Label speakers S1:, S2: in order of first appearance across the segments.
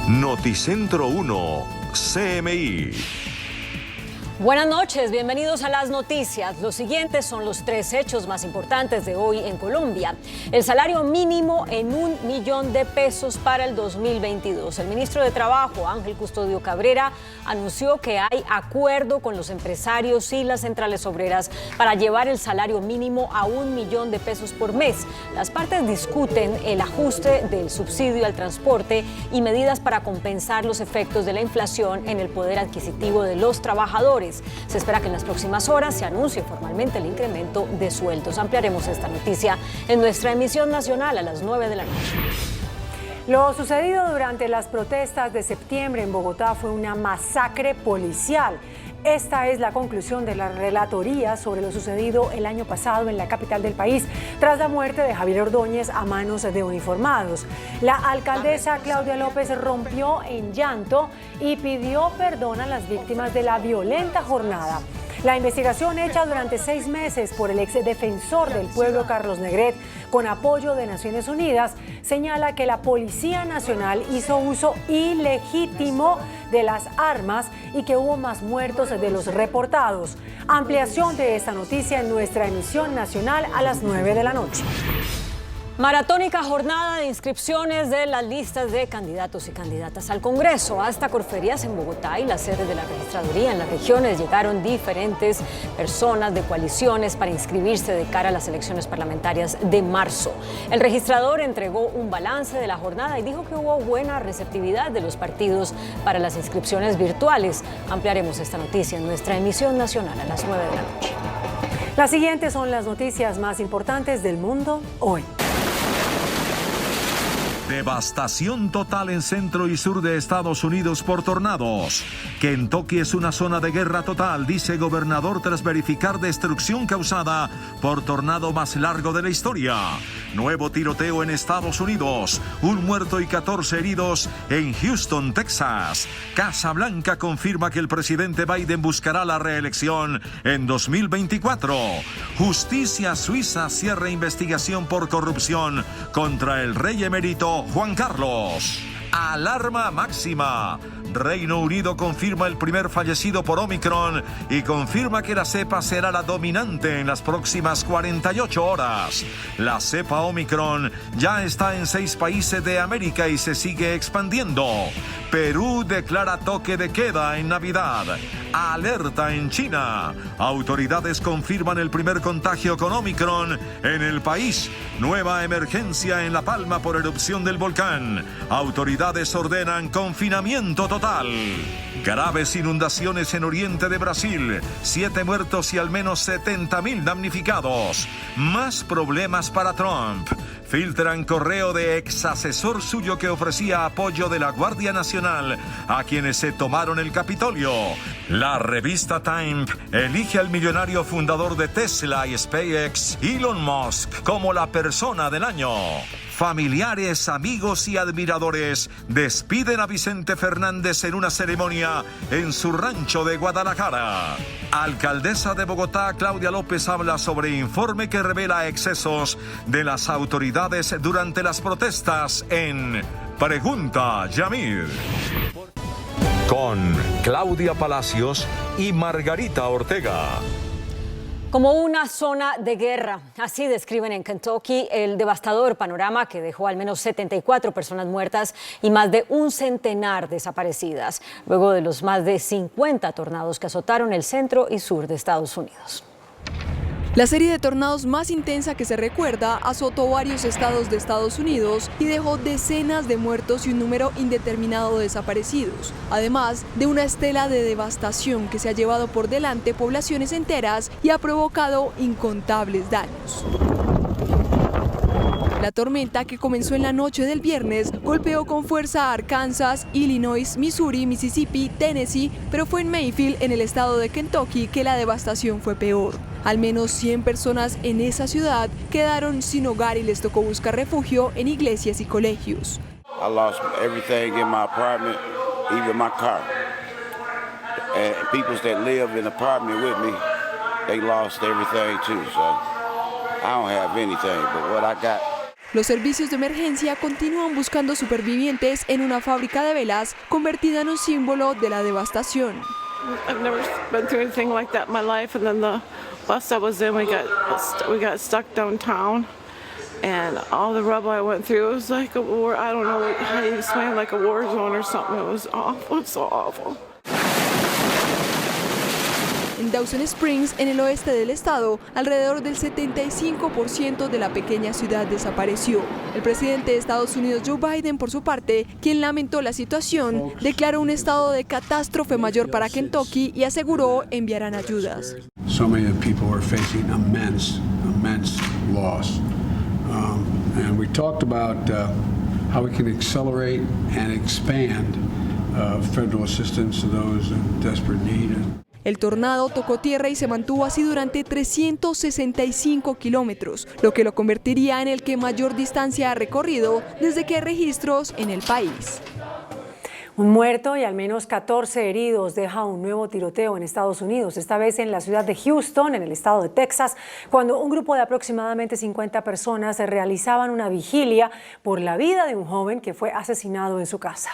S1: Noticentro 1, CMI.
S2: Buenas noches, bienvenidos a las noticias. Los siguientes son los 3 hechos más importantes de hoy en Colombia. El salario mínimo en $1.000.000 para el 2022. El ministro de Trabajo, Ángel Custodio Cabrera, anunció que hay acuerdo con los empresarios y las centrales obreras para llevar el salario mínimo a $1.000.000 por mes. Las partes discuten el ajuste del subsidio al transporte y medidas para compensar los efectos de la inflación en el poder adquisitivo de los trabajadores. Se espera que en las próximas horas se anuncie formalmente el incremento de sueldos. Ampliaremos esta noticia en nuestra emisión nacional a las 9 de la noche.
S3: Lo sucedido durante las protestas de septiembre en Bogotá fue una masacre policial. Esta es la conclusión de la relatoría sobre lo sucedido el año pasado en la capital del país, tras la muerte de Javier Ordóñez a manos de uniformados. La alcaldesa Claudia López rompió en llanto y pidió perdón a las víctimas de la violenta jornada. La investigación hecha durante 6 meses por el exdefensor del pueblo Carlos Negret, con apoyo de Naciones Unidas, señala que la Policía Nacional hizo uso ilegítimo de las armas y que hubo más muertos de los reportados. Ampliación de esta noticia en nuestra emisión nacional a las 9 de la noche.
S2: Maratónica jornada de inscripciones de las listas de candidatos y candidatas al Congreso. Hasta Corferias en Bogotá y la sede de la registraduría en las regiones llegaron diferentes personas de coaliciones para inscribirse de cara a las elecciones parlamentarias de marzo. El registrador entregó un balance de la jornada y dijo que hubo buena receptividad de los partidos para las inscripciones virtuales. Ampliaremos esta noticia en nuestra emisión nacional a las 9 de la noche.
S3: Las siguientes son las noticias más importantes del mundo hoy.
S1: Devastación total en centro y sur de Estados Unidos por tornados. Kentucky es una zona de guerra total, dice gobernador tras verificar destrucción causada por tornado más largo de la historia. Nuevo tiroteo en Estados Unidos. 1 muerto y 14 heridos en Houston, Texas. Casa Blanca confirma que el presidente Biden buscará la reelección en 2024. Justicia suiza cierra investigación por corrupción contra el rey emérito Juan Carlos. Alarma máxima. Reino Unido confirma el primer fallecido por Omicron y confirma que la cepa será la dominante en las próximas 48 horas. La cepa Omicron ya está en 6 países de América y se sigue expandiendo. Perú declara toque de queda en Navidad. Alerta en China. Autoridades confirman el primer contagio con Omicron en el país. Nueva emergencia en La Palma por erupción del volcán. Autoridades ordenan confinamiento total. Graves inundaciones en oriente de Brasil. 7 muertos y al menos 70.000 damnificados. Más problemas para Trump. Filtran correo de ex asesor suyo que ofrecía apoyo de la Guardia Nacional a quienes se tomaron el Capitolio. La revista Time elige al millonario fundador de Tesla y SpaceX, Elon Musk, como la persona del año. Familiares, amigos y admiradores despiden a Vicente Fernández en una ceremonia en su rancho de Guadalajara. Alcaldesa de Bogotá, Claudia López, habla sobre informe que revela excesos de las autoridades durante las protestas en Pregunta Yamir. Con Claudia Palacios y Margarita Ortega.
S2: Como una zona de guerra, así describen en Kentucky el devastador panorama que dejó al menos 74 personas muertas y más de un centenar desaparecidas, luego de los más de 50 tornados que azotaron el centro y sur de Estados Unidos.
S4: La serie de tornados más intensa que se recuerda azotó varios estados de Estados Unidos y dejó decenas de muertos y un número indeterminado de desaparecidos, además de una estela de devastación que se ha llevado por delante poblaciones enteras y ha provocado incontables daños. La tormenta, que comenzó en la noche del viernes, golpeó con fuerza a Arkansas, Illinois, Missouri, Mississippi, Tennessee, pero fue en Mayfield, en el estado de Kentucky, que la devastación fue peor. Al menos 100 personas en esa ciudad quedaron sin hogar y les tocó buscar refugio en iglesias y colegios.
S5: I lost everything in my apartment, even my car. And people that live in the apartment with me, they lost everything too, so I don't have anything, but what I got.
S4: Los servicios de emergencia continúan buscando supervivientes en una fábrica de velas convertida en un símbolo de la devastación.
S6: I've never been through anything like that in my life, and then the bus I was in, we got stuck downtown, and all the rubble I went through, it was like a war. I don't know how you explain, like a war zone or something. It was awful, so awful.
S4: En Dawson Springs, en el oeste del estado, alrededor del 75% de la pequeña ciudad desapareció. El presidente de Estados Unidos, Joe Biden, por su parte, quien lamentó la situación, declaró un estado de catástrofe mayor para Kentucky y aseguró enviarán ayudas.
S7: So many people are facing immense loss. And we talked about how we can accelerate and expand federal assistance to those in desperate need.
S4: El tornado tocó tierra y se mantuvo así durante 365 kilómetros, lo que lo convertiría en el que mayor distancia ha recorrido desde que hay registros en el país.
S3: Un muerto y al menos 14 heridos deja un nuevo tiroteo en Estados Unidos, esta vez en la ciudad de Houston, en el estado de Texas, cuando un grupo de aproximadamente 50 personas realizaban una vigilia por la vida de un joven que fue asesinado en su casa.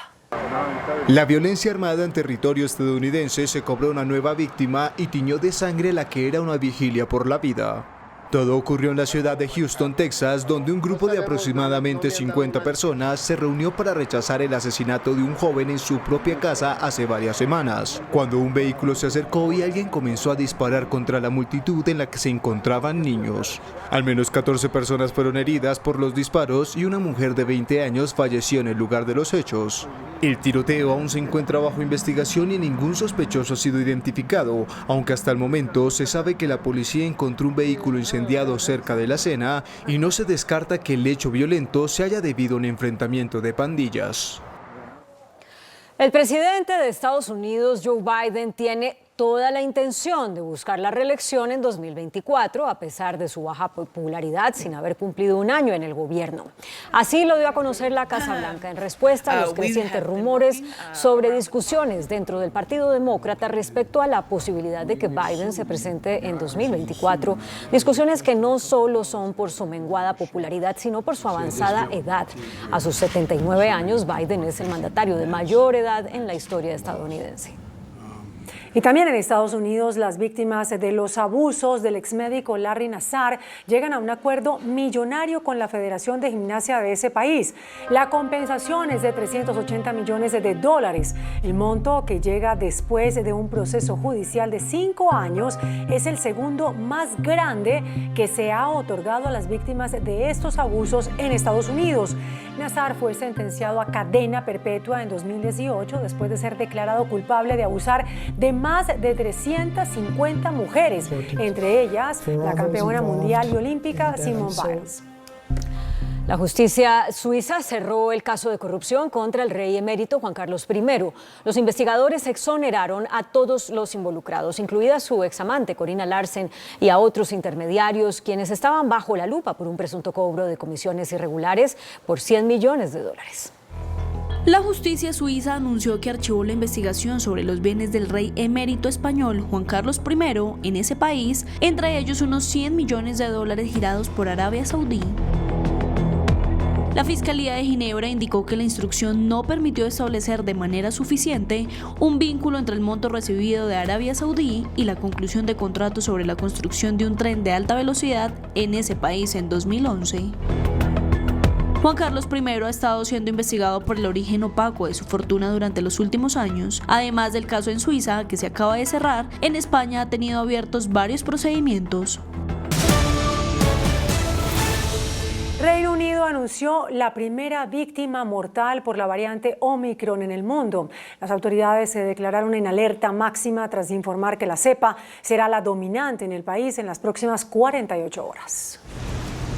S8: La violencia armada en territorio estadounidense se cobró una nueva víctima y tiñó de sangre la que era una vigilia por la vida. Todo ocurrió en la ciudad de Houston, Texas, donde un grupo de aproximadamente 50 personas se reunió para rechazar el asesinato de un joven en su propia casa hace varias semanas, cuando un vehículo se acercó y alguien comenzó a disparar contra la multitud en la que se encontraban niños. Al menos 14 personas fueron heridas por los disparos y una mujer de 20 años falleció en el lugar de los hechos. El tiroteo aún se encuentra bajo investigación y ningún sospechoso ha sido identificado, aunque hasta el momento se sabe que la policía encontró un vehículo incendiado cerca de la escena y no se descarta que el hecho violento se haya debido a un enfrentamiento de pandillas.
S2: El presidente de Estados Unidos, Joe Biden, tiene toda la intención de buscar la reelección en 2024, a pesar de su baja popularidad sin haber cumplido un año en el gobierno. Así lo dio a conocer la Casa Blanca en respuesta a los crecientes rumores sobre discusiones dentro del Partido Demócrata respecto a la posibilidad de que Biden se presente en 2024. Discusiones que no solo son por su menguada popularidad, sino por su avanzada edad. A sus 79 años, Biden es el mandatario de mayor edad en la historia estadounidense.
S3: Y también en Estados Unidos, las víctimas de los abusos del exmédico Larry Nassar llegan a un acuerdo millonario con la Federación de Gimnasia de ese país. La compensación es de $380 millones. El monto, que llega después de un proceso judicial de 5 años, es el segundo más grande que se ha otorgado a las víctimas de estos abusos en Estados Unidos. Nassar fue sentenciado a cadena perpetua en 2018 después de ser declarado culpable de abusar de más de 350 mujeres, entre ellas la campeona mundial y olímpica Simone Biles.
S2: La justicia suiza cerró el caso de corrupción contra el rey emérito Juan Carlos I. Los investigadores exoneraron a todos los involucrados, incluida su examante Corina Larsen, y a otros intermediarios, quienes estaban bajo la lupa por un presunto cobro de comisiones irregulares por $100 millones.
S9: La justicia suiza anunció que archivó la investigación sobre los bienes del rey emérito español Juan Carlos I en ese país, entre ellos unos $100 millones girados por Arabia Saudí. La Fiscalía de Ginebra indicó que la instrucción no permitió establecer de manera suficiente un vínculo entre el monto recibido de Arabia Saudí y la conclusión de contratos sobre la construcción de un tren de alta velocidad en ese país en 2011. Juan Carlos I ha estado siendo investigado por el origen opaco de su fortuna durante los últimos años. Además del caso en Suiza, que se acaba de cerrar, en España ha tenido abiertos varios procedimientos.
S3: Reino Unido anunció la primera víctima mortal por la variante Omicron en el mundo. Las autoridades se declararon en alerta máxima tras informar que la cepa será la dominante en el país en las próximas 48 horas.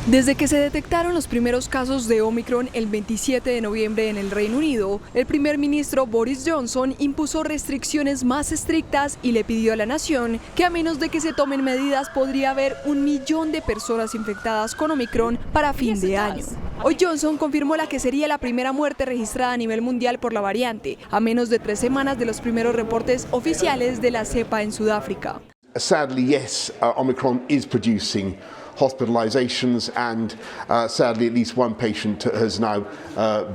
S4: Desde que se detectaron los primeros casos de Omicron el 27 de noviembre en el Reino Unido, el primer ministro Boris Johnson impuso restricciones más estrictas y le pidió a la nación que a menos de que se tomen medidas podría haber 1 millón de personas infectadas con Omicron para fin de año. Hoy Johnson confirmó la que sería la primera muerte registrada a nivel mundial por la variante, a menos de 3 semanas de los primeros reportes oficiales de la cepa en Sudáfrica.
S10: Sadly, yes, Omicron is producing hospitalizations, and sadly at least one patient has now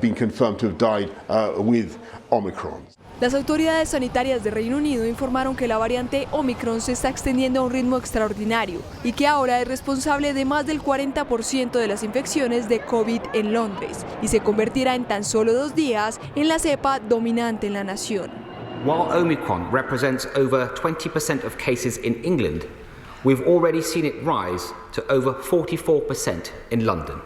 S10: been confirmed to have died with Omicron.
S4: Las autoridades sanitarias de Reino Unido informaron que la variante Omicron se está extendiendo a un ritmo extraordinario y que ahora es responsable de más del 40% de las infecciones de COVID en Londres y se convertirá en tan solo 2 días en la cepa dominante en la nación.
S11: While Omicron represents over 20% of cases in England, we've already seen it rise to over 44% in London.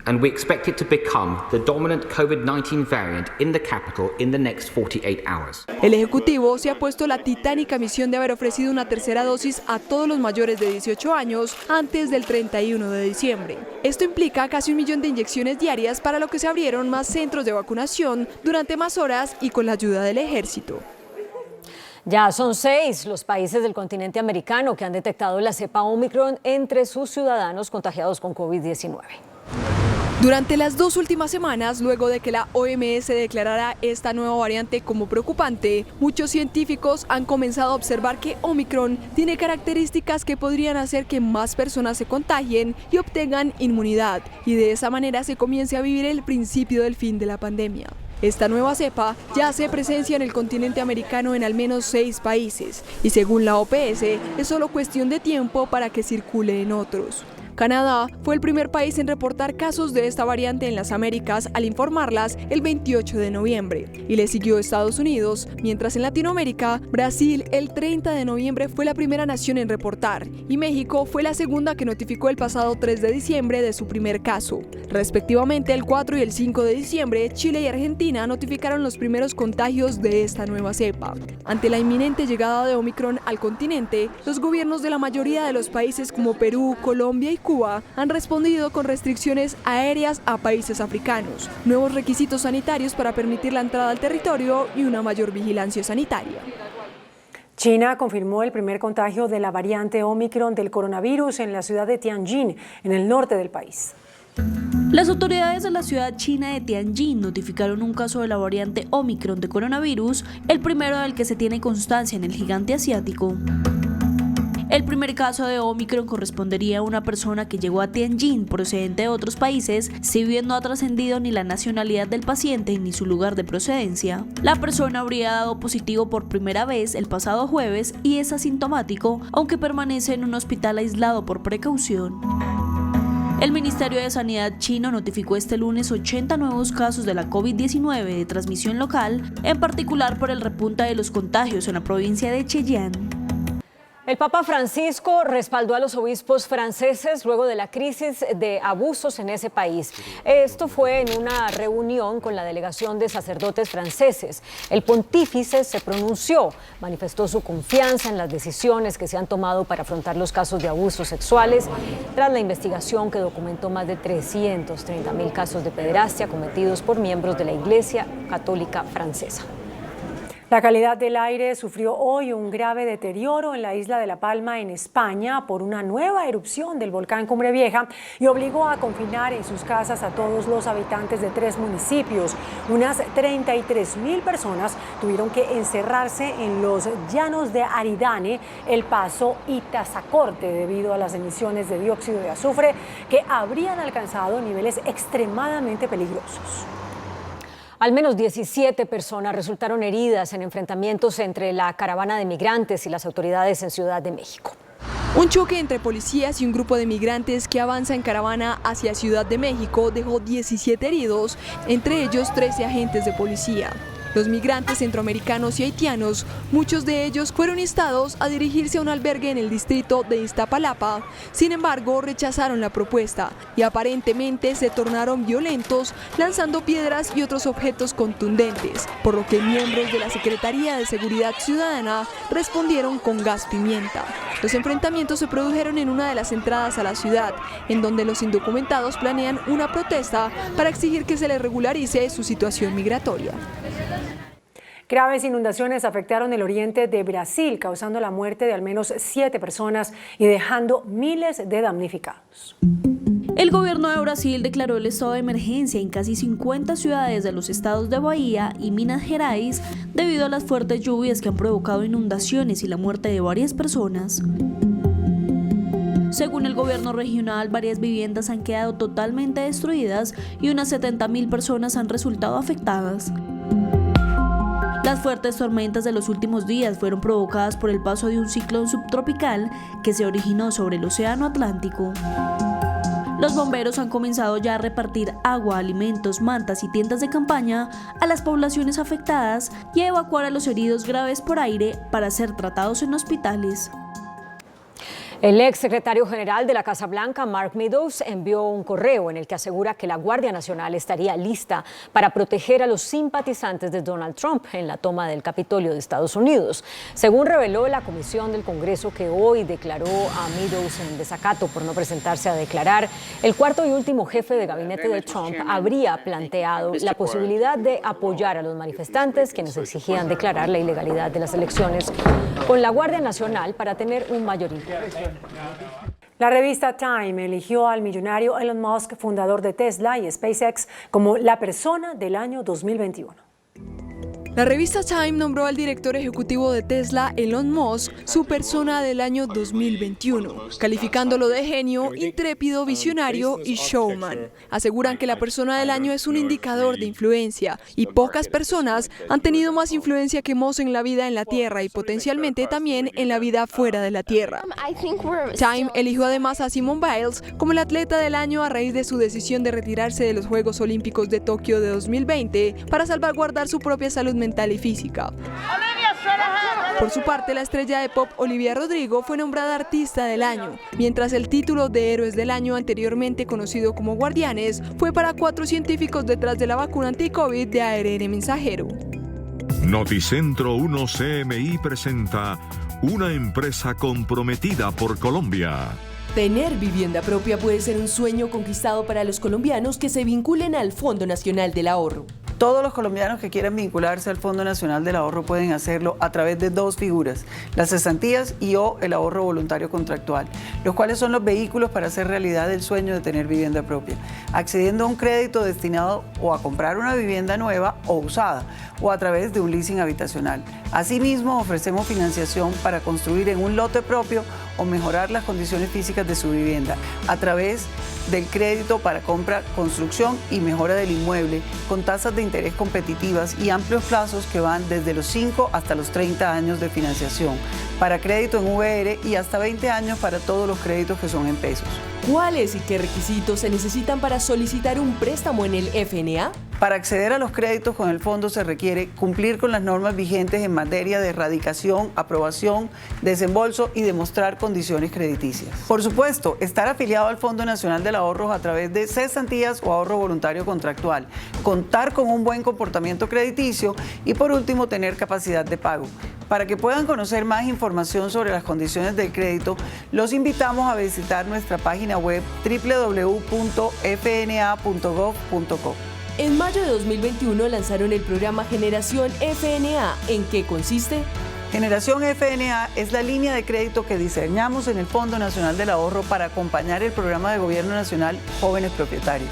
S11: And we expect it to become the dominant COVID-19 variant in the capital in the next 48 hours.
S4: El Ejecutivo se ha puesto la titánica misión de haber ofrecido una tercera dosis a todos los mayores de 18 años antes del 31 de diciembre. Esto implica casi 1 millón de inyecciones diarias, para lo que se abrieron más centros de vacunación durante más horas y con la ayuda del ejército.
S2: Ya son 6 los países del continente americano que han detectado la cepa Omicron entre sus ciudadanos contagiados con COVID-19.
S4: Durante las 2 últimas semanas, luego de que la OMS declarara esta nueva variante como preocupante, muchos científicos han comenzado a observar que Omicron tiene características que podrían hacer que más personas se contagien y obtengan inmunidad, y de esa manera se comience a vivir el principio del fin de la pandemia. Esta nueva cepa ya hace presencia en el continente americano en al menos 6 países, y según la OPS, es solo cuestión de tiempo para que circule en otros. Canadá fue el primer país en reportar casos de esta variante en las Américas al informarlas el 28 de noviembre, y le siguió Estados Unidos, mientras en Latinoamérica, Brasil el 30 de noviembre fue la primera nación en reportar, y México fue la segunda que notificó el pasado 3 de diciembre de su primer caso. Respectivamente, el 4 y el 5 de diciembre, Chile y Argentina notificaron los primeros contagios de esta nueva cepa. Ante la inminente llegada de Omicron al continente, los gobiernos de la mayoría de los países como Perú, Colombia y Cuba han respondido con restricciones aéreas a países africanos, nuevos requisitos sanitarios para permitir la entrada al territorio y una mayor vigilancia sanitaria.
S3: China confirmó el primer contagio de la variante Omicron del coronavirus en la ciudad de Tianjin, en el norte del país.
S9: Las autoridades de la ciudad china de Tianjin notificaron un caso de la variante Omicron de coronavirus, el primero del que se tiene constancia en el gigante asiático. El primer caso de Omicron correspondería a una persona que llegó a Tianjin procedente de otros países, si bien no ha trascendido ni la nacionalidad del paciente ni su lugar de procedencia. La persona habría dado positivo por primera vez el pasado jueves y es asintomático, aunque permanece en un hospital aislado por precaución. El Ministerio de Sanidad chino notificó este lunes 80 nuevos casos de la COVID-19 de transmisión local, en particular por el repunte de los contagios en la provincia de Zhejiang.
S2: El Papa Francisco respaldó a los obispos franceses luego de la crisis de abusos en ese país. Esto fue en una reunión con la delegación de sacerdotes franceses. El pontífice se pronunció, manifestó su confianza en las decisiones que se han tomado para afrontar los casos de abusos sexuales tras la investigación que documentó más de 330.000 casos de pederastia cometidos por miembros de la Iglesia Católica Francesa.
S3: La calidad del aire sufrió hoy un grave deterioro en la isla de La Palma, en España, por una nueva erupción del volcán Cumbre Vieja y obligó a confinar en sus casas a todos los habitantes de 3 municipios. Unas 33.000 personas tuvieron que encerrarse en los llanos de Aridane, El Paso y Tazacorte debido a las emisiones de dióxido de azufre que habrían alcanzado niveles extremadamente peligrosos.
S2: Al menos 17 personas resultaron heridas en enfrentamientos entre la caravana de migrantes y las autoridades en Ciudad de México.
S4: Un choque entre policías y un grupo de migrantes que avanza en caravana hacia Ciudad de México dejó 17 heridos, entre ellos 13 agentes de policía. Los migrantes centroamericanos y haitianos, muchos de ellos fueron instados a dirigirse a un albergue en el distrito de Iztapalapa. Sin embargo, rechazaron la propuesta y aparentemente se tornaron violentos, lanzando piedras y otros objetos contundentes, por lo que miembros de la Secretaría de Seguridad Ciudadana respondieron con gas pimienta. Los enfrentamientos se produjeron en una de las entradas a la ciudad, en donde los indocumentados planean una protesta para exigir que se les regularice su situación migratoria.
S3: Graves inundaciones afectaron el oriente de Brasil, causando la muerte de al menos 7 personas y dejando miles de damnificados.
S9: El gobierno de Brasil declaró el estado de emergencia en casi 50 ciudades de los estados de Bahía y Minas Gerais debido a las fuertes lluvias que han provocado inundaciones y la muerte de varias personas. Según el gobierno regional, varias viviendas han quedado totalmente destruidas y unas 70.000 personas han resultado afectadas. Las fuertes tormentas de los últimos días fueron provocadas por el paso de un ciclón subtropical que se originó sobre el Océano Atlántico. Los bomberos han comenzado ya a repartir agua, alimentos, mantas y tiendas de campaña a las poblaciones afectadas y a evacuar a los heridos graves por aire para ser tratados en hospitales.
S2: El ex secretario general de la Casa Blanca, Mark Meadows, envió un correo en el que asegura que la Guardia Nacional estaría lista para proteger a los simpatizantes de Donald Trump en la toma del Capitolio de Estados Unidos. Según reveló la comisión del Congreso que hoy declaró a Meadows en desacato por no presentarse a declarar, el cuarto y último jefe de gabinete de Trump habría planteado la posibilidad de apoyar a los manifestantes quienes exigían declarar la ilegalidad de las elecciones con la Guardia Nacional para tener un mayor impacto.
S3: La revista Time eligió al millonario Elon Musk, fundador de Tesla y SpaceX, como la persona del año 2021.
S4: La revista Time nombró al director ejecutivo de Tesla, Elon Musk, su persona del año 2021, calificándolo de genio, intrépido, visionario y showman. Aseguran que la persona del año es un indicador de influencia y pocas personas han tenido más influencia que Musk en la vida en la Tierra y potencialmente también en la vida fuera de la Tierra. Time eligió además a Simone Biles como el atleta del año a raíz de su decisión de retirarse de los Juegos Olímpicos de Tokio de 2020 para salvaguardar su propia salud mental y física. Por su parte, la estrella de pop Olivia Rodrigo fue nombrada artista del año, mientras el título de héroes del año, anteriormente conocido como Guardianes, fue para 4 científicos detrás de la vacuna anti-COVID de ARN mensajero.
S1: Noticentro 1 CMI presenta una empresa comprometida por Colombia.
S12: Tener vivienda propia puede ser un sueño conquistado para los colombianos que se vinculen al Fondo Nacional del Ahorro.
S13: Todos los colombianos que quieran vincularse al Fondo Nacional del Ahorro pueden hacerlo a través de 2 figuras, las cesantías y o el ahorro voluntario contractual, los cuales son los vehículos para hacer realidad el sueño de tener vivienda propia, accediendo a un crédito destinado o a comprar una vivienda nueva o usada, o a través de un leasing habitacional. Asimismo, ofrecemos financiación para construir en un lote propio o mejorar las condiciones físicas de su vivienda a través del crédito para compra, construcción y mejora del inmueble con tasas de interés competitivas y amplios plazos que van desde los 5 hasta los 30 años de financiación, para crédito en VR y hasta 20 años para todos los créditos que son en pesos.
S12: ¿Cuáles y qué requisitos se necesitan para solicitar un préstamo en el FNA?
S13: Para acceder a los créditos con el fondo se requiere cumplir con las normas vigentes en materia de erradicación, aprobación, desembolso y demostrar condiciones crediticias. Por supuesto, estar afiliado al Fondo Nacional del Ahorro a través de cesantías o ahorro voluntario contractual, contar con un buen comportamiento crediticio y por último tener capacidad de pago. Para que puedan conocer más información sobre las condiciones del crédito, los invitamos a visitar nuestra página web www.fna.gov.co.
S12: En mayo de 2021 lanzaron el programa Generación FNA. ¿En qué consiste?
S13: Generación FNA es la línea de crédito que diseñamos en el Fondo Nacional del Ahorro para acompañar el programa de Gobierno Nacional Jóvenes Propietarios.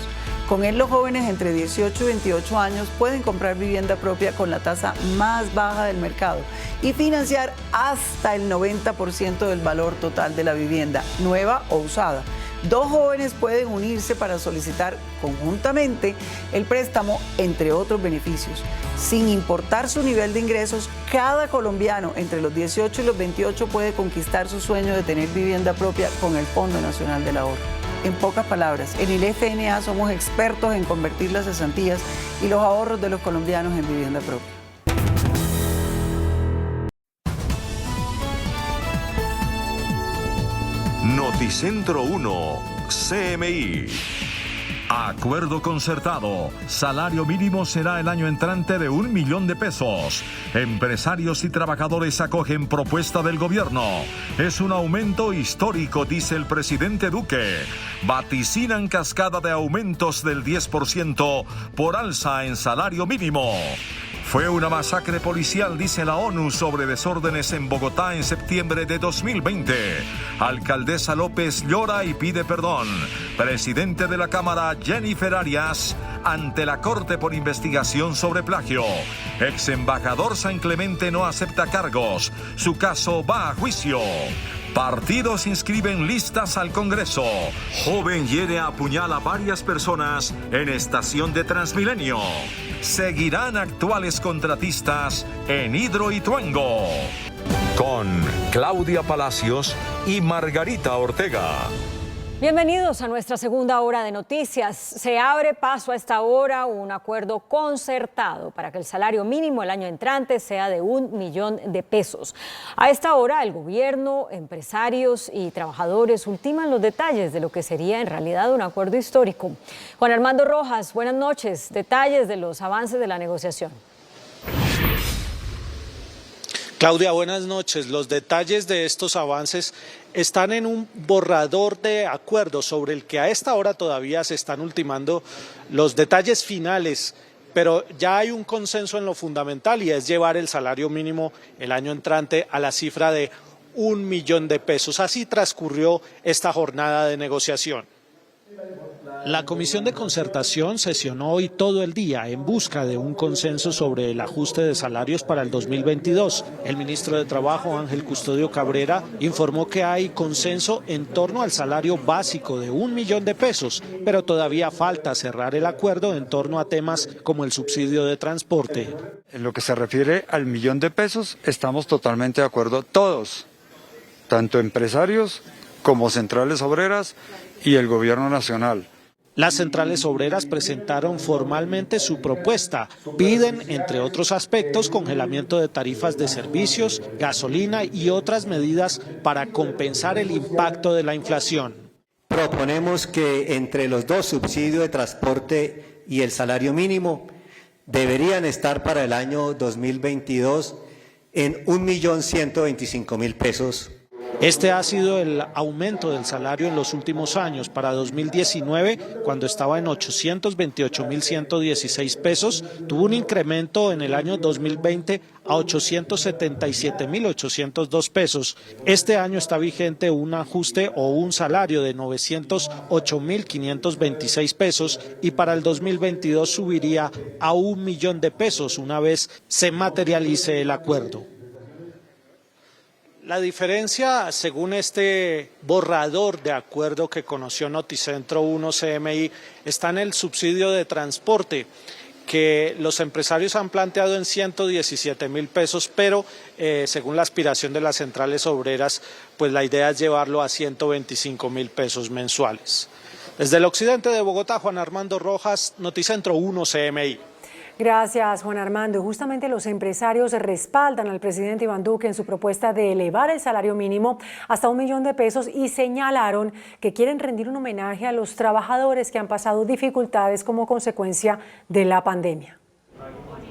S13: Con él, los jóvenes entre 18 y 28 años pueden comprar vivienda propia con la tasa más baja del mercado y financiar hasta el 90% del valor total de la vivienda, nueva o usada. 2 jóvenes pueden unirse para solicitar conjuntamente el préstamo, entre otros beneficios. Sin importar su nivel de ingresos, cada colombiano entre los 18 y los 28 puede conquistar su sueño de tener vivienda propia con el Fondo Nacional del Ahorro. En pocas palabras, en el FNA somos expertos en convertir las cesantías y los ahorros de los colombianos en vivienda propia.
S1: Noticentro 1 CMI. Acuerdo concertado. Salario mínimo será el año entrante de 1 millón de pesos. Empresarios y trabajadores acogen propuesta del gobierno. Es un aumento histórico, dice el presidente Duque. Vaticinan cascada de aumentos del 10% por alza en salario mínimo. Fue una masacre policial, dice la ONU, sobre desórdenes en Bogotá en septiembre de 2020. Alcaldesa López llora y pide perdón. Presidente de la Cámara, Jennifer Arias, ante la Corte por investigación sobre plagio. Ex embajador San Clemente no acepta cargos. Su caso va a juicio. Partidos inscriben listas al Congreso. Joven hiere a puñal a varias personas en estación de Transmilenio. Seguirán actuales contratistas en Hidroituango. Con Claudia Palacios y Margarita Ortega.
S2: Bienvenidos a nuestra segunda hora de noticias. Se abre paso a esta hora un acuerdo concertado para que el salario mínimo el año entrante sea de $1.000.000. A esta hora, el gobierno, empresarios y trabajadores ultiman los detalles de lo que sería en realidad un acuerdo histórico. Juan Armando Rojas, buenas noches. Detalles de los avances de la negociación.
S14: Claudia, buenas noches. Los detalles de estos avances están en un borrador de acuerdo sobre el que a esta hora todavía se están ultimando los detalles finales, pero ya hay un consenso en lo fundamental y es llevar el salario mínimo el año entrante a la cifra de $1.000.000. Así transcurrió esta jornada de negociación. La Comisión de Concertación sesionó hoy todo el día en busca de un consenso sobre el ajuste de salarios para el 2022. El ministro de Trabajo, Ángel Custodio Cabrera, informó que hay consenso en torno al salario básico de $1.000.000, pero todavía falta cerrar el acuerdo en torno a temas como el subsidio de transporte.
S15: En lo que se refiere al $1.000.000, estamos totalmente de acuerdo todos, tanto empresarios como centrales obreras y el gobierno nacional.
S14: Las centrales obreras presentaron formalmente su propuesta. Piden, entre otros aspectos, congelamiento de tarifas de servicios, gasolina y otras medidas para compensar el impacto de la inflación.
S16: Proponemos que entre los dos, subsidio de transporte y el salario mínimo, deberían estar para el año 2022 en $1.125.000.
S14: Este ha sido el aumento del salario en los últimos años. Para 2019, cuando estaba en $828.116, tuvo un incremento en el año 2020 a $877.802. Este año está vigente un ajuste o un salario de $908.526 y para el 2022 subiría a $1.000.000 una vez se materialice el acuerdo. La diferencia, según este borrador de acuerdo que conoció Noticentro 1 CMI, está en el subsidio de transporte, que los empresarios han planteado en $117.000, pero según la aspiración de las centrales obreras, pues la idea es llevarlo a $125.000 mensuales. Desde el occidente de Bogotá, Juan Armando Rojas, Noticentro 1 CMI.
S3: Gracias, Juan Armando. Justamente los empresarios respaldan al presidente Iván Duque en su propuesta de elevar el salario mínimo hasta $1.000.000 y señalaron que quieren rendir un homenaje a los trabajadores que han pasado dificultades como consecuencia de la pandemia.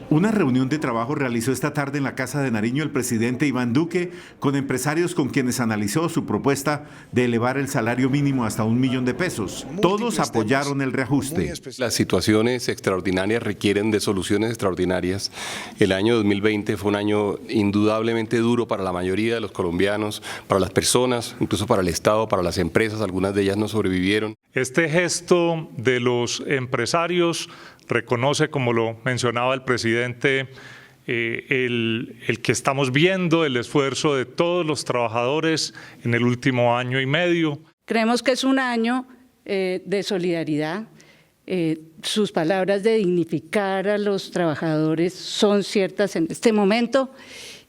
S17: Una reunión de trabajo realizó esta tarde en la Casa de Nariño el presidente Iván Duque con empresarios con quienes analizó su propuesta de elevar el salario mínimo hasta $1.000.000. Todos apoyaron el reajuste.
S18: Las situaciones extraordinarias requieren de soluciones extraordinarias. El año 2020 fue un año indudablemente duro para la mayoría de los colombianos, para las personas, incluso para el Estado, para las empresas, algunas de ellas no sobrevivieron.
S19: Este gesto de los empresarios reconoce, como lo mencionaba el presidente, el que estamos viendo el esfuerzo de todos los trabajadores en el último año y medio.
S20: Creemos que es un año de solidaridad. Sus palabras de dignificar a los trabajadores son ciertas en este momento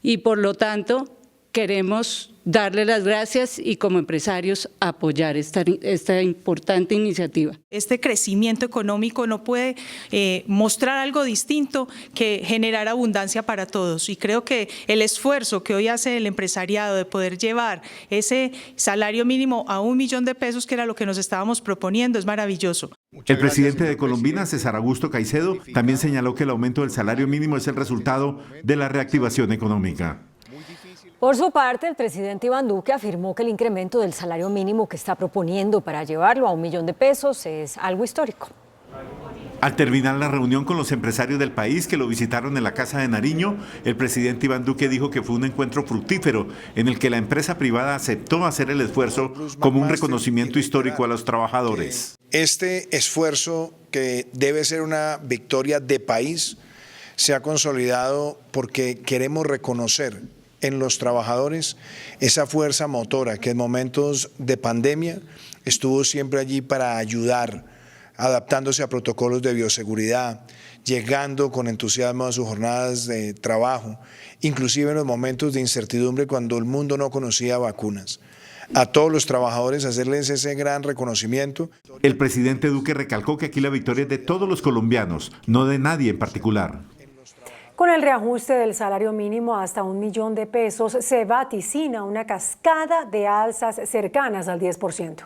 S20: y por lo tanto queremos darle las gracias y como empresarios apoyar esta importante iniciativa.
S21: Este crecimiento económico no puede mostrar algo distinto que generar abundancia para todos y creo que el esfuerzo que hoy hace el empresariado de poder llevar ese salario mínimo a $1.000.000, que era lo que nos estábamos proponiendo, es maravilloso.
S17: El presidente de Colombina, César Augusto Caicedo, también señaló que el aumento del salario mínimo es el resultado de la reactivación económica.
S2: Por su parte, el presidente Iván Duque afirmó que el incremento del salario mínimo que está proponiendo para llevarlo a $1.000.000 es algo histórico.
S17: Al terminar la reunión con los empresarios del país que lo visitaron en la Casa de Nariño, el presidente Iván Duque dijo que fue un encuentro fructífero en el que la empresa privada aceptó hacer el esfuerzo como un reconocimiento histórico a los trabajadores.
S22: Este esfuerzo, que debe ser una victoria de país, se ha consolidado porque queremos reconocer en los trabajadores esa fuerza motora que en momentos de pandemia estuvo siempre allí para ayudar, adaptándose a protocolos de bioseguridad, llegando con entusiasmo a sus jornadas de trabajo, inclusive en los momentos de incertidumbre cuando el mundo no conocía vacunas. A todos los trabajadores hacerles ese gran reconocimiento.
S17: El presidente Duque recalcó que aquí la victoria es de todos los colombianos, no de nadie en particular.
S3: Con el reajuste del salario mínimo hasta $1.000.000 se vaticina una cascada de alzas cercanas al 10%.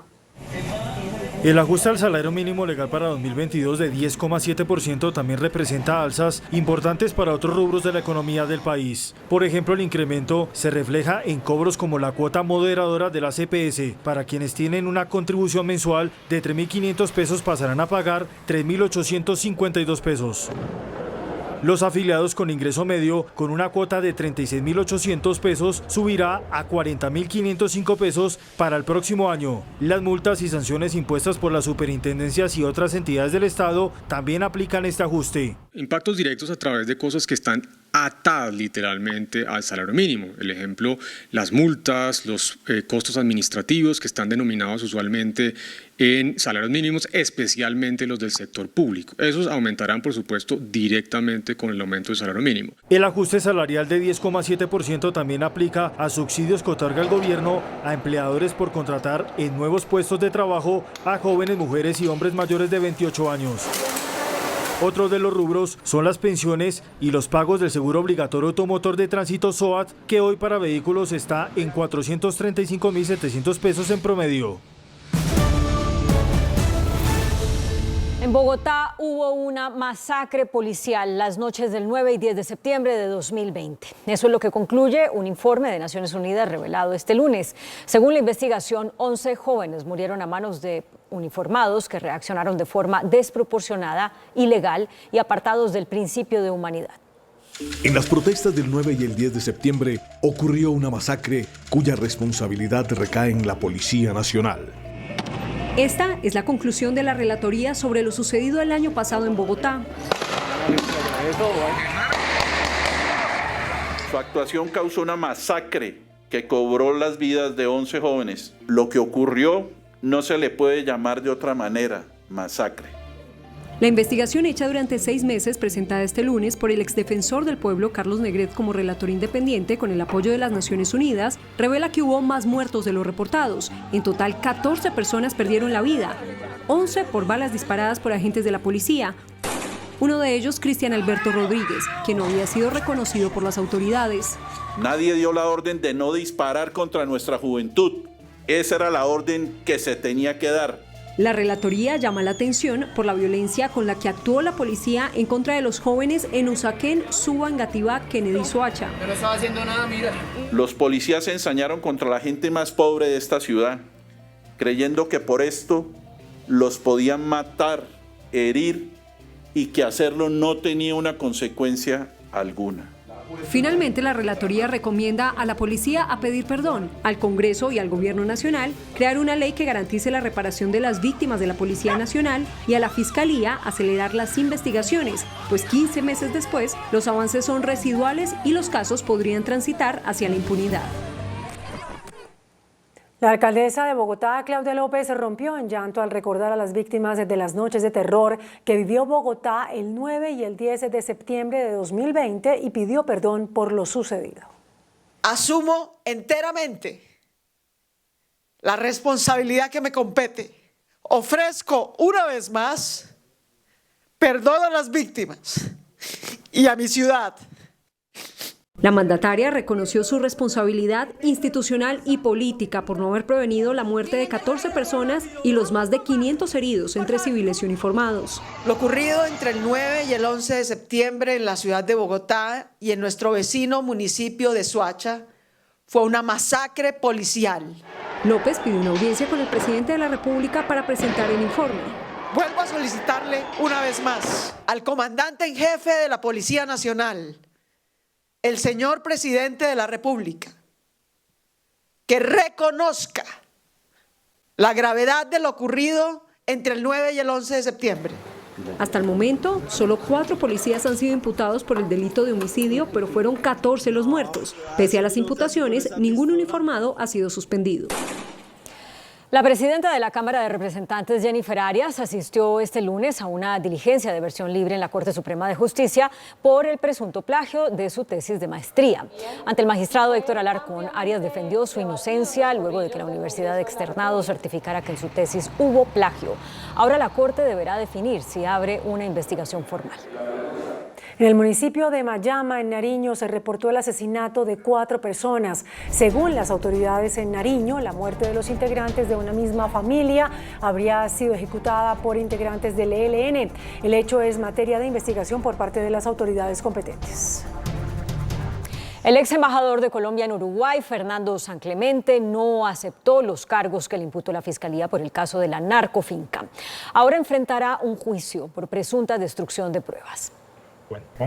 S5: El ajuste al salario mínimo legal para 2022 de 10,7% también representa alzas importantes para otros rubros de la economía del país. Por ejemplo, el incremento se refleja en cobros como la cuota moderadora de la CPS. Para quienes tienen una contribución mensual de $3.500 pasarán a pagar $3.852. Los afiliados con ingreso medio con una cuota de $36.800 subirá a $40.505 para el próximo año. Las multas y sanciones impuestas por las superintendencias y otras entidades del Estado también aplican este ajuste.
S6: Impactos directos a través de cosas que están atadas literalmente al salario mínimo. El ejemplo, las multas, los costos administrativos que están denominados usualmente en salarios mínimos, especialmente los del sector público. Esos aumentarán, por supuesto, directamente con el aumento del salario mínimo.
S5: El ajuste salarial de 10,7% también aplica a subsidios que otorga el gobierno a empleadores por contratar en nuevos puestos de trabajo a jóvenes, mujeres y hombres mayores de 28 años. Otro de los rubros son las pensiones y los pagos del seguro obligatorio automotor de tránsito SOAT, que hoy para vehículos está en $435.700 en promedio.
S2: En Bogotá hubo una masacre policial las noches del 9 y 10 de septiembre de 2020. Eso es lo que concluye un informe de Naciones Unidas revelado este lunes. Según la investigación, 11 jóvenes murieron a manos de uniformados que reaccionaron de forma desproporcionada, ilegal y apartados del principio de humanidad.
S23: En las protestas del 9 y el 10 de septiembre ocurrió una masacre cuya responsabilidad recae en la Policía Nacional.
S24: Esta es la conclusión de la relatoría sobre lo sucedido el año pasado en Bogotá.
S25: Su actuación causó una masacre que cobró las vidas de 11 jóvenes. Lo que ocurrió no se le puede llamar de otra manera, masacre.
S24: La investigación hecha durante 6 meses, presentada este lunes por el exdefensor del pueblo Carlos Negret como relator independiente con el apoyo de las Naciones Unidas, revela que hubo más muertos de los reportados. En total, 14 personas perdieron la vida, 11 por balas disparadas por agentes de la policía. Uno de ellos, Cristian Alberto Rodríguez, quien no había sido reconocido por las autoridades.
S25: Nadie dio la orden de no disparar contra nuestra juventud. Esa era la orden que se tenía que dar.
S24: La relatoría llama la atención por la violencia con la que actuó la policía en contra de los jóvenes en Usaquén, Suba, Engativá, Kennedy, Soacha.
S25: Yo no estaba haciendo nada, mira. Los policías se ensañaron contra la gente más pobre de esta ciudad, creyendo que por esto los podían matar, herir y que hacerlo no tenía una consecuencia alguna.
S24: Finalmente, la relatoría recomienda a la policía a pedir perdón, al Congreso y al Gobierno Nacional crear una ley que garantice la reparación de las víctimas de la Policía Nacional y a la Fiscalía acelerar las investigaciones, pues 15 meses después los avances son residuales y los casos podrían transitar hacia la impunidad.
S3: La alcaldesa de Bogotá, Claudia López, rompió en llanto al recordar a las víctimas de las noches de terror que vivió Bogotá el 9 y el 10 de septiembre de 2020 y pidió perdón por lo sucedido.
S26: Asumo enteramente la responsabilidad que me compete. Ofrezco una vez más perdón a las víctimas y a mi ciudad.
S24: La mandataria reconoció su responsabilidad institucional y política por no haber prevenido la muerte de 14 personas y los más de 500 heridos entre civiles y uniformados.
S26: Lo ocurrido entre el 9 y el 11 de septiembre en la ciudad de Bogotá y en nuestro vecino municipio de Soacha fue una masacre policial.
S24: López pidió una audiencia con el presidente de la República para presentar el informe.
S26: Vuelvo a solicitarle una vez más al comandante en jefe de la Policía Nacional, el señor presidente de la República, que reconozca la gravedad de lo ocurrido entre el 9 y el 11 de septiembre
S24: Hasta el momento, solo 4 policías han sido imputados por el delito de homicidio, pero fueron 14 los muertos. Pese a las imputaciones, ningún uniformado ha sido suspendido.
S2: La presidenta de la Cámara de Representantes, Jennifer Arias, asistió este lunes a una diligencia de versión libre en la Corte Suprema de Justicia por el presunto plagio de su tesis de maestría. Ante el magistrado Héctor Alarcón, Arias defendió su inocencia luego de que la Universidad de Externado certificara que en su tesis hubo plagio. Ahora la Corte deberá definir si abre una investigación formal.
S3: En el municipio de Mayama, en Nariño, se reportó el asesinato de 4 personas. Según las autoridades en Nariño, la muerte de los integrantes de una misma familia habría sido ejecutada por integrantes del ELN. El hecho es materia de investigación por parte de las autoridades competentes.
S2: El ex embajador de Colombia en Uruguay, Fernando San Clemente, no aceptó los cargos que le imputó la Fiscalía por el caso de la narcofinca. Ahora enfrentará un juicio por presunta destrucción de pruebas.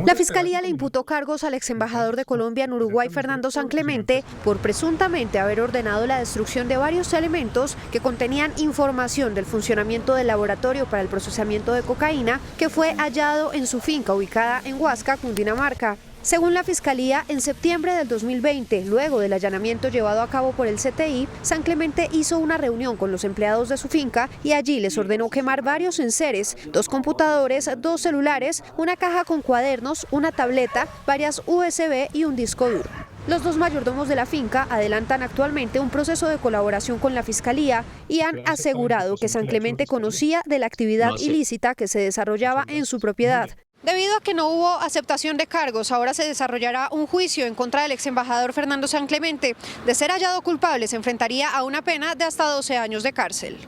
S4: La Fiscalía le imputó cargos al ex embajador de Colombia en Uruguay, Fernando San Clemente, por presuntamente haber ordenado la destrucción de varios elementos que contenían información del funcionamiento del laboratorio para el procesamiento de cocaína que fue hallado en su finca ubicada en Huasca, Cundinamarca. Según la Fiscalía, en septiembre del 2020, luego del allanamiento llevado a cabo por el CTI, San Clemente hizo una reunión con los empleados de su finca y allí les ordenó quemar varios enseres, 2 computadores, 2 celulares, una caja con cuadernos, una tableta, varias USB y un disco duro. Los 2 mayordomos de la finca adelantan actualmente un proceso de colaboración con la Fiscalía y han asegurado que San Clemente conocía de la actividad ilícita que se desarrollaba en su propiedad. Debido a que no hubo aceptación de cargos, ahora se desarrollará un juicio en contra del ex embajador Fernando San Clemente. De ser hallado culpable, se enfrentaría a una pena de hasta 12 años de cárcel.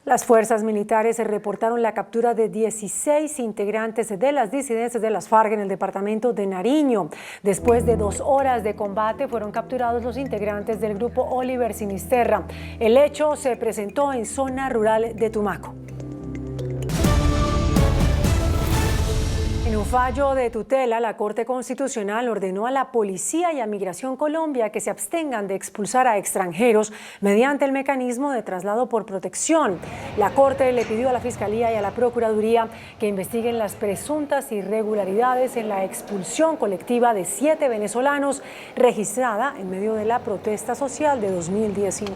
S3: Las fuerzas militares reportaron la captura de 16 integrantes de las disidencias de las FARC en el departamento de Nariño. Después de 2 horas de combate, fueron capturados los integrantes del grupo Oliver Sinisterra. El hecho se presentó en zona rural de Tumaco. En un fallo de tutela, la Corte Constitucional ordenó a la Policía y a Migración Colombia que se abstengan de expulsar a extranjeros mediante el mecanismo de traslado por protección. La Corte le pidió a la Fiscalía y a la Procuraduría que investiguen las presuntas irregularidades en la expulsión colectiva de 7 venezolanos registrada en medio de la protesta social de 2019.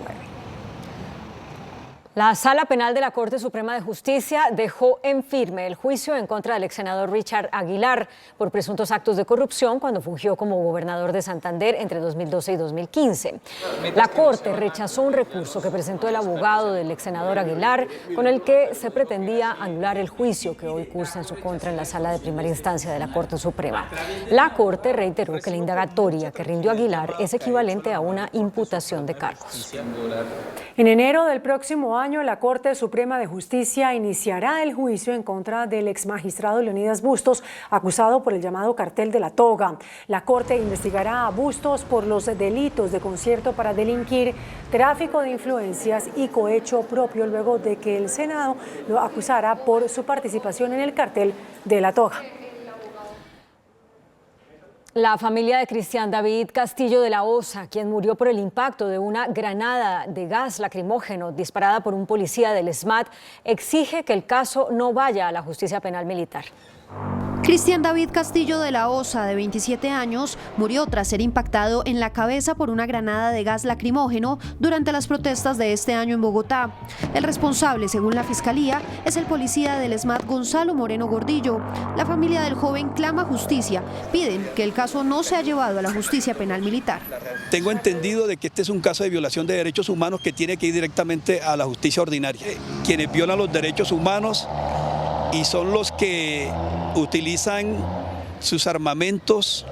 S2: La Sala Penal de la Corte Suprema de Justicia dejó en firme el juicio en contra del ex senador Richard Aguilar por presuntos actos de corrupción cuando fungió como gobernador de Santander entre 2012 y 2015. La Corte rechazó un recurso que presentó el abogado del ex senador Aguilar con el que se pretendía anular el juicio que hoy cursa en su contra en la Sala de Primera Instancia de la Corte Suprema. La Corte reiteró que la indagatoria que rindió Aguilar es equivalente a una imputación de cargos.
S3: En enero del próximo año, la Corte Suprema de Justicia iniciará el juicio en contra del exmagistrado Leonidas Bustos, acusado por el llamado cartel de la toga. La Corte investigará a Bustos por los delitos de concierto para delinquir, tráfico de influencias y cohecho propio, luego de que el Senado lo acusara por su participación en el cartel de la toga.
S2: La familia de Cristian David Castillo de la Osa, quien murió por el impacto de una granada de gas lacrimógeno disparada por un policía del SMAT, exige que el caso no vaya a la justicia penal militar.
S4: Cristian David Castillo de la Osa, de 27 años, murió tras ser impactado en la cabeza por una granada de gas lacrimógeno durante las protestas de este año en Bogotá. El responsable, según la Fiscalía, es el policía del SMAT Gonzalo Moreno Gordillo. La familia del joven clama justicia. Piden que el caso no sea llevado a la justicia penal militar.
S7: Tengo entendido de que este es un caso de violación de derechos humanos que tiene que ir directamente a la justicia ordinaria. Quienes violan los derechos humanos y son los que utilizan sus armamentos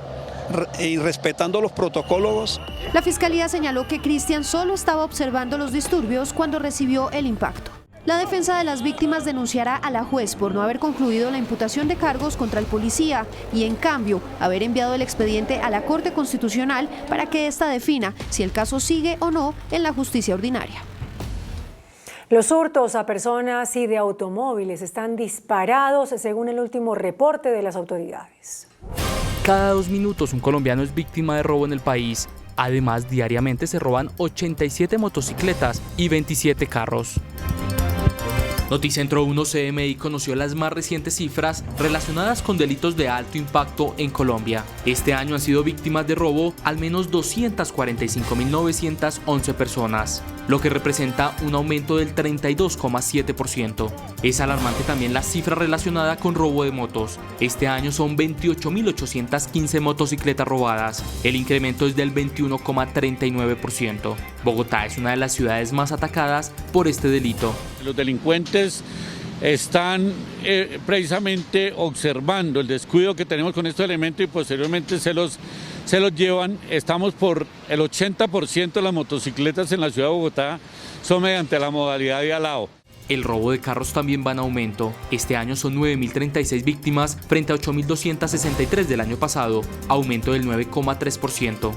S7: respetando los protocolos.
S4: La Fiscalía señaló que Cristian solo estaba observando los disturbios cuando recibió el impacto. La defensa de las víctimas denunciará a la juez por no haber concluido la imputación de cargos contra el policía y, en cambio, haber enviado el expediente a la Corte Constitucional para que ésta defina si el caso sigue o no en la justicia ordinaria.
S3: Los hurtos a personas y de automóviles están disparados según el último reporte de las autoridades.
S8: Cada 2 minutos un colombiano es víctima de robo en el país. Además, diariamente se roban 87 motocicletas y 27 carros. Noticentro 1 CMI conoció las más recientes cifras relacionadas con delitos de alto impacto en Colombia. Este año han sido víctimas de robo al menos 245.911 personas, lo que representa un aumento del 32,7%. Es alarmante también la cifra relacionada con robo de motos. Este año son 28.815 motocicletas robadas. El incremento es del 21,39%. Bogotá es una de las ciudades más atacadas por este delito.
S1: Los delincuentes están precisamente observando el descuido que tenemos con estos elementos y posteriormente se los llevan. Estamos por el 80% de las motocicletas en la ciudad de Bogotá son mediante la modalidad de alao.
S8: El robo de carros también va en aumento. Este año son 9.036 víctimas frente a 8.263 del año pasado, aumento del 9,3%.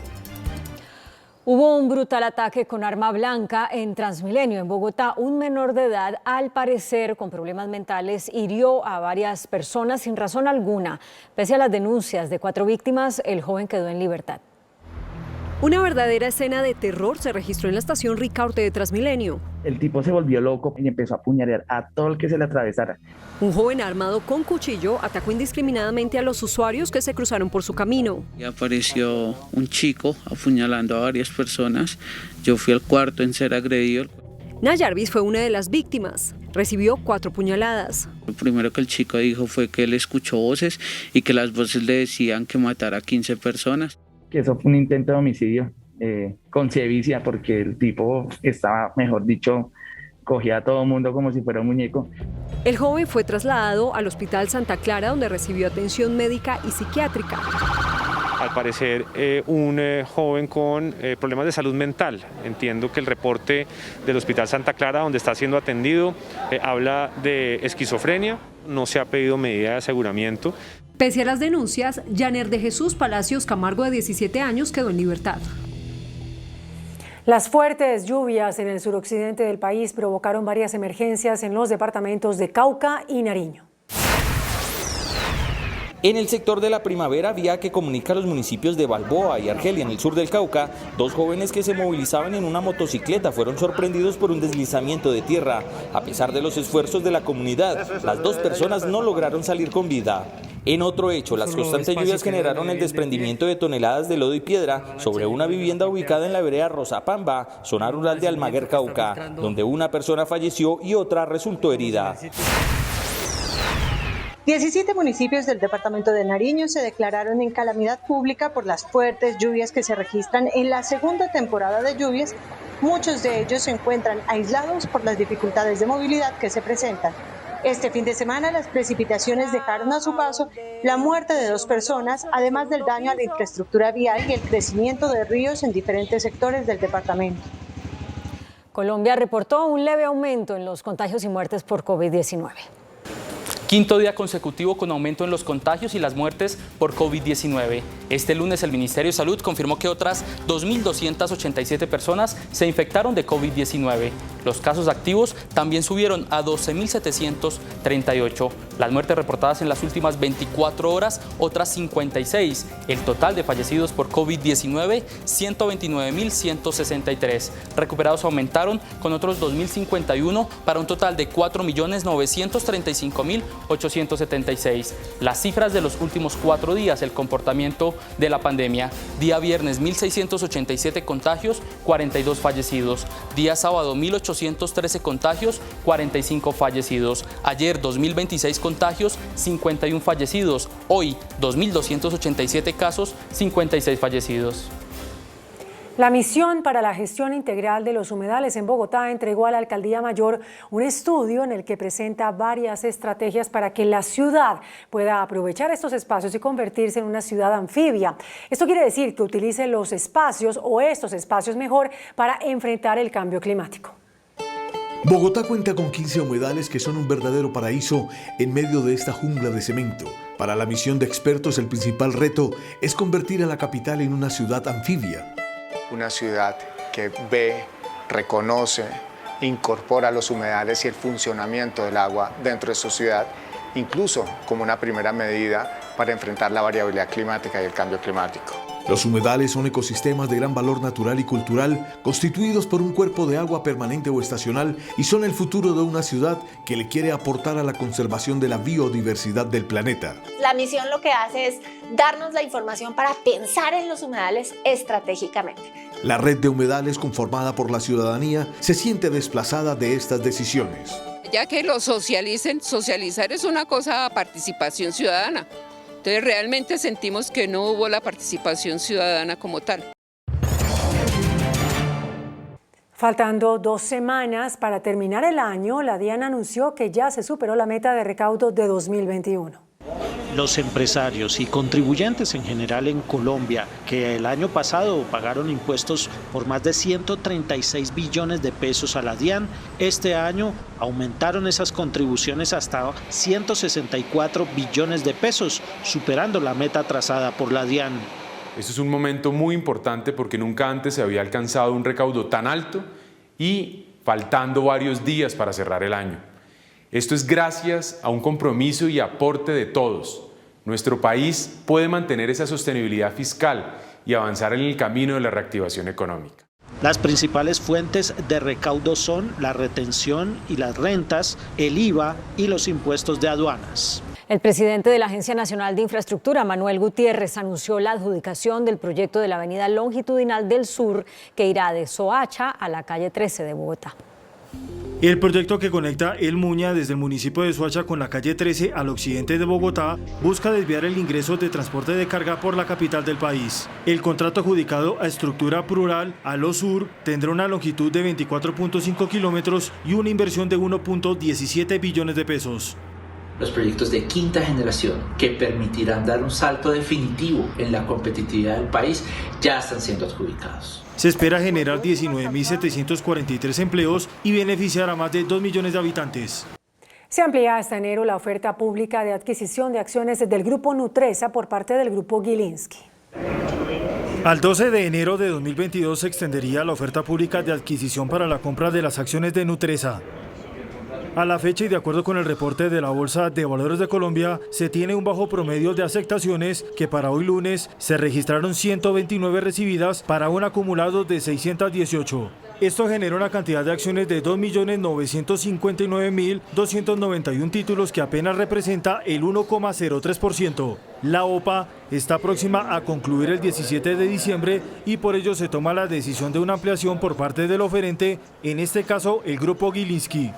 S2: Hubo un brutal ataque con arma blanca en Transmilenio, en Bogotá. Un menor de edad, al parecer con problemas mentales, hirió a varias personas sin razón alguna. Pese a las denuncias de 4 víctimas, el joven quedó en libertad.
S24: Una verdadera escena de terror se registró en la estación Ricaurte de Transmilenio.
S9: El tipo se volvió loco y empezó a apuñalar a todo el que se le atravesara.
S24: Un joven armado con cuchillo atacó indiscriminadamente a los usuarios que se cruzaron por su camino.
S10: Y apareció un chico apuñalando a varias personas. Yo fui el cuarto en ser agredido.
S24: Nayarvis fue una de las víctimas. Recibió 4 puñaladas.
S10: Lo primero que el chico dijo fue que él escuchó voces y que las voces le decían que matara a 15 personas.
S9: Que eso fue un intento de homicidio con sevicia, porque el tipo estaba, mejor dicho, cogía a todo el mundo como si fuera un muñeco.
S24: El joven fue trasladado al Hospital Santa Clara, donde recibió atención médica y psiquiátrica.
S11: Al parecer, un joven con problemas de salud mental. Entiendo que el reporte del Hospital Santa Clara, donde está siendo atendido, habla de esquizofrenia. No se ha pedido medida de aseguramiento.
S24: Pese a las denuncias, Yaner de Jesús Palacios Camargo, de 17 años, quedó en libertad.
S3: Las fuertes lluvias en el suroccidente del país provocaron varias emergencias en los departamentos de Cauca y Nariño.
S12: En el sector de la Primavera, vía que comunica los municipios de Balboa y Argelia en el sur del Cauca, 2 jóvenes que se movilizaban en una motocicleta fueron sorprendidos por un deslizamiento de tierra. A pesar de los esfuerzos de la comunidad, las 2 personas no lograron salir con vida. En otro hecho, las constantes lluvias generaron el desprendimiento de toneladas de lodo y piedra sobre una vivienda ubicada en la vereda Rosapamba, zona rural de Almaguer, Cauca, donde una persona falleció y otra resultó herida.
S13: 17 municipios del departamento de Nariño se declararon en calamidad pública por las fuertes lluvias que se registran en la segunda temporada de lluvias. Muchos de ellos se encuentran aislados por las dificultades de movilidad que se presentan. Este fin de semana las precipitaciones dejaron a su paso la muerte de 2 personas, además del daño a la infraestructura vial y el crecimiento de ríos en diferentes sectores del departamento.
S2: Colombia reportó un leve aumento en los contagios y muertes por COVID-19.
S8: Quinto día consecutivo con aumento en los contagios y las muertes por COVID-19. Este lunes el Ministerio de Salud confirmó que otras 2.287 personas se infectaron de COVID-19. Los casos activos también subieron a 12.738. Las muertes reportadas en las últimas 24 horas, otras 56. El total de fallecidos por COVID-19, 129.163. Recuperados aumentaron con otros 2.051 para un total de 4.935.876. Las cifras de los últimos 4 días, el comportamiento de la pandemia. Día viernes, 1.687 contagios, 42 fallecidos. Día sábado, 1.813 contagios, 45 fallecidos. Ayer, 2.026 contagios, 51 fallecidos. Hoy, 2.287 casos, 56 fallecidos.
S3: La Misión para la Gestión Integral de los Humedales en Bogotá entregó a la Alcaldía Mayor un estudio en el que presenta varias estrategias para que la ciudad pueda aprovechar estos espacios y convertirse en una ciudad anfibia. Esto quiere decir que utilice los espacios o estos espacios mejor para enfrentar el cambio climático.
S23: Bogotá cuenta con 15 humedales que son un verdadero paraíso en medio de esta jungla de cemento. Para la misión de expertos, el principal reto es convertir a la capital en una ciudad anfibia.
S27: Una ciudad que ve, reconoce, incorpora los humedales y el funcionamiento del agua dentro de su ciudad, incluso como una primera medida para enfrentar la variabilidad climática y el cambio climático.
S23: Los humedales son ecosistemas de gran valor natural y cultural, constituidos por un cuerpo de agua permanente o estacional, y son el futuro de una ciudad que le quiere aportar a la conservación de la biodiversidad del planeta.
S14: La misión lo que hace es darnos la información para pensar en los humedales estratégicamente.
S23: La red de humedales conformada por la ciudadanía se siente desplazada de estas decisiones.
S15: Ya que lo socialicen, socializar es una cosa a participación ciudadana. Entonces realmente sentimos que no hubo la participación ciudadana como tal.
S3: Faltando 2 semanas para terminar el año, la DIAN anunció que ya se superó la meta de recaudo de 2021.
S16: Los empresarios y contribuyentes en general en Colombia, que el año pasado pagaron impuestos por más de 136 billones de pesos a la DIAN, este año aumentaron esas contribuciones hasta 164 billones de pesos, superando la meta trazada por la DIAN.
S18: Este es un momento muy importante porque nunca antes se había alcanzado un recaudo tan alto y faltando varios días para cerrar el año. Esto es gracias a un compromiso y aporte de todos. Nuestro país puede mantener esa sostenibilidad fiscal y avanzar en el camino de la reactivación económica.
S16: Las principales fuentes de recaudo son la retención y las rentas, el IVA y los impuestos de aduanas.
S2: El presidente de la Agencia Nacional de Infraestructura, Manuel Gutiérrez, anunció la adjudicación del proyecto de la avenida longitudinal del sur que irá de Soacha a la calle 13 de Bogotá.
S5: El proyecto que conecta El Muña desde el municipio de Soacha con la calle 13 al occidente de Bogotá busca desviar el ingreso de transporte de carga por la capital del país. El contrato adjudicado a Estructura Plural a Lo Sur tendrá una longitud de 24.5 kilómetros y una inversión de 1.17 billones de pesos.
S19: Los proyectos de quinta generación que permitirán dar un salto definitivo en la competitividad del país ya están siendo adjudicados.
S5: Se espera generar 19.743 empleos y beneficiar a más de 2 millones de habitantes.
S3: Se amplía hasta enero la oferta pública de adquisición de acciones del Grupo Nutresa por parte del Grupo Gilinski.
S5: Al 12 de enero de 2022 se extendería la oferta pública de adquisición para la compra de las acciones de Nutresa. A la fecha y de acuerdo con el reporte de la Bolsa de Valores de Colombia, se tiene un bajo promedio de aceptaciones que para hoy lunes se registraron 129 recibidas para un acumulado de 618. Esto genera una cantidad de acciones de 2.959.291 títulos que apenas representa el 1,03%. La OPA está próxima a concluir el 17 de diciembre y por ello se toma la decisión de una ampliación por parte del oferente, en este caso el Grupo Gilinski.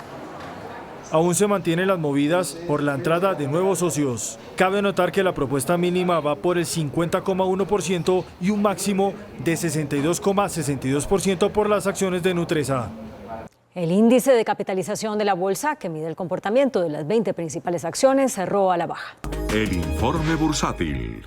S5: Aún se mantienen las movidas por la entrada de nuevos socios. Cabe notar que la propuesta mínima va por el 50,1% y un máximo de 62,62% por las acciones de Nutresa.
S2: El índice de capitalización de la bolsa, que mide el comportamiento de las 20 principales acciones, cerró a la baja.
S20: El informe bursátil.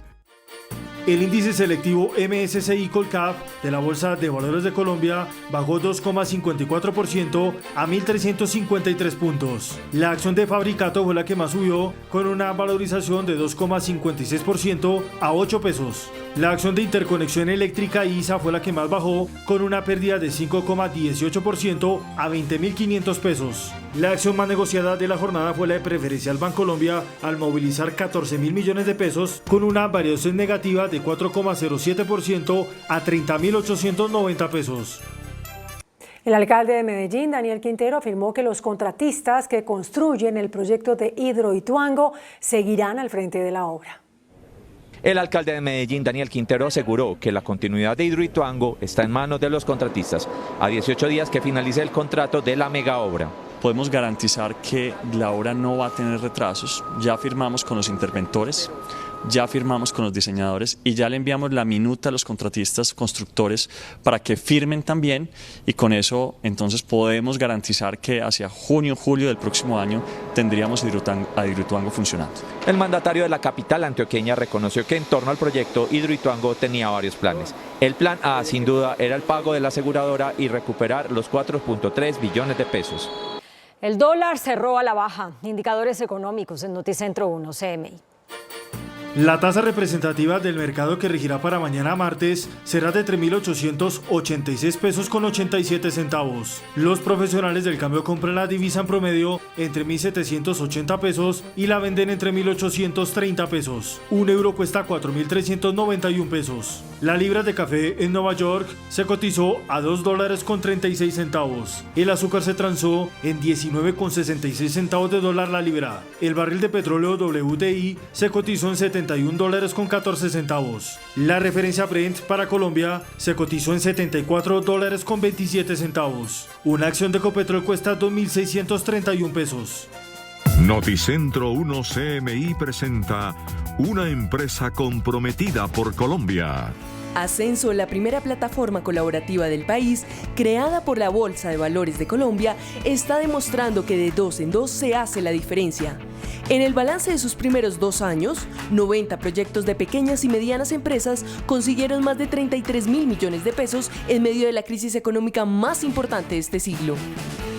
S5: El índice selectivo MSCI Colcap de la Bolsa de Valores de Colombia bajó 2,54% a 1.353 puntos. La acción de Fabricato fue la que más subió, con una valorización de 2,56% a 8 pesos. La acción de Interconexión Eléctrica ISA fue la que más bajó, con una pérdida de 5,18% a 20.500 pesos. La acción más negociada de la jornada fue la de Preferencial Bancolombia, al movilizar 14.000 millones de pesos, con una variación negativa de 4,07% a 30.890 pesos.
S3: El alcalde de Medellín, Daniel Quintero, afirmó que los contratistas que construyen el proyecto de Hidroituango seguirán al frente de la obra.
S21: El alcalde de Medellín, Daniel Quintero, aseguró que la continuidad de Hidroituango está en manos de los contratistas, a 18 días que finalice el contrato de la megaobra.
S28: Podemos garantizar que la obra no va a tener retrasos. Ya firmamos con los interventores, ya firmamos con los diseñadores y ya le enviamos la minuta a los contratistas constructores para que firmen también, y con eso entonces podemos garantizar que hacia junio, julio del próximo año tendríamos a Hidroituango funcionando.
S21: El mandatario de la capital antioqueña reconoció que en torno al proyecto Hidroituango tenía varios planes. El plan A, sin duda, era el pago de la aseguradora y recuperar los 4.3 billones de pesos.
S2: El dólar cerró a la baja. Indicadores económicos en Noticentro 1 CMI.
S5: La tasa representativa del mercado que regirá para mañana martes será de 3.886 pesos con 87 centavos. Los profesionales del cambio compran la divisa en promedio entre 1.780 pesos y la venden entre 1.830 pesos. Un euro cuesta 4.391 pesos. La libra de café en Nueva York se cotizó a $2.36. El azúcar se transó en 19,66 centavos de dólar la libra. El barril de petróleo WTI se cotizó en $71.14. La referencia Brent para Colombia se cotizó en $74.27. Una acción de Ecopetrol cuesta 2.631 pesos.
S20: Noticentro 1 CMI presenta una empresa comprometida por Colombia.
S1: Ascenso, la primera plataforma colaborativa del país, creada por la Bolsa de Valores de Colombia, está demostrando que de 2 en 2 se hace la diferencia. En el balance de sus primeros 2 años, 90 proyectos de pequeñas y medianas empresas consiguieron más de 33.000 millones de pesos en medio de la crisis económica más importante de este siglo.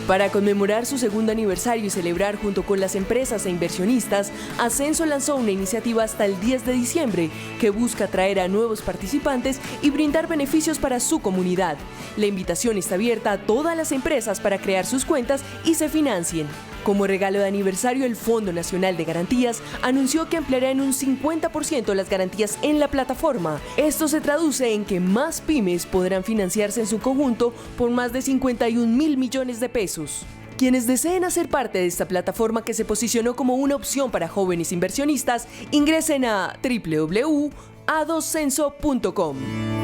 S1: Para conmemorar su segundo aniversario y celebrar junto con las empresas e inversionistas, Ascenso lanzó una iniciativa hasta el 10 de diciembre que busca atraer a nuevos participantes y brindar beneficios para su comunidad. La invitación está abierta a todas las empresas para crear sus cuentas y se financien. Como regalo de aniversario, el Fondo Nacional de Garantías anunció que ampliará en un 50% las garantías en la plataforma. Esto se traduce en que más pymes podrán financiarse en su conjunto por más de 51.000 millones de pesos. Quienes deseen hacer parte de esta plataforma que se posicionó como una opción para jóvenes inversionistas, ingresen a www.adoscenso.com.